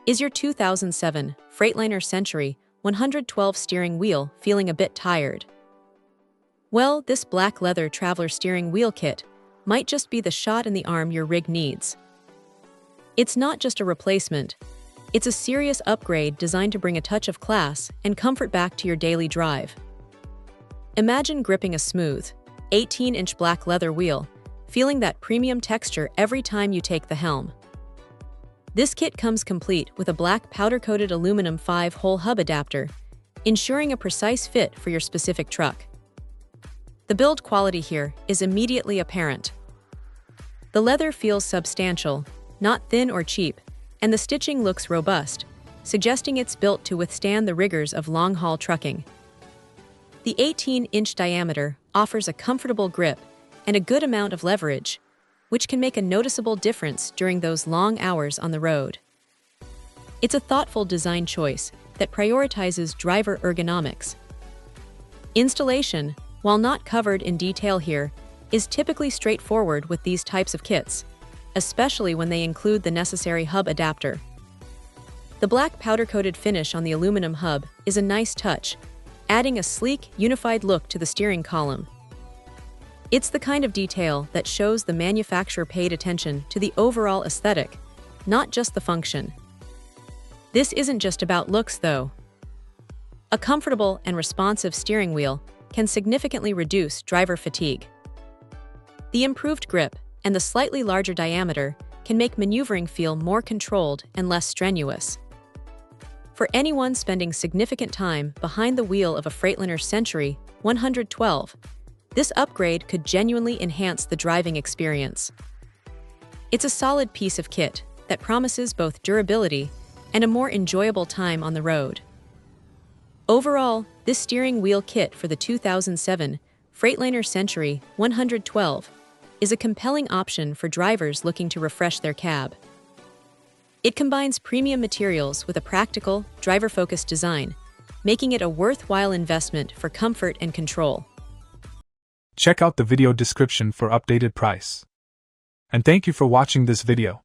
Is your 2007 Freightliner Century 112 steering wheel feeling a bit tired? Well, this black leather traveler steering wheel kit might just be the shot in the arm your rig needs. It's not just a replacement, it's a serious upgrade designed to bring a touch of class and comfort back to your daily drive. Imagine gripping a smooth, 18-inch black leather wheel, feeling that premium texture every time you take the helm. This kit comes complete with a black powder-coated aluminum 5-hole hub adapter, ensuring a precise fit for your specific truck. The build quality here is immediately apparent. The leather feels substantial, not thin or cheap, and the stitching looks robust, suggesting it's built to withstand the rigors of long-haul trucking. The 18-inch diameter offers a comfortable grip and a good amount of leverage, which can make a noticeable difference during those long hours on the road. It's a thoughtful design choice that prioritizes driver ergonomics. Installation, while not covered in detail here, is typically straightforward with these types of kits, especially when they include the necessary hub adapter. The black powder-coated finish on the aluminum hub is a nice touch, adding a sleek, unified look to the steering column. It's the kind of detail that shows the manufacturer paid attention to the overall aesthetic, not just the function. This isn't just about looks, though. A comfortable and responsive steering wheel can significantly reduce driver fatigue. The improved grip and the slightly larger diameter can make maneuvering feel more controlled and less strenuous. For anyone spending significant time behind the wheel of a Freightliner Century 112, this upgrade could genuinely enhance the driving experience. It's a solid piece of kit that promises both durability and a more enjoyable time on the road. Overall, this steering wheel kit for the 2007 Freightliner Century 112 is a compelling option for drivers looking to refresh their cab. It combines premium materials with a practical, driver-focused design, making it a worthwhile investment for comfort and control. Check out the video description for updated price. And thank you for watching this video.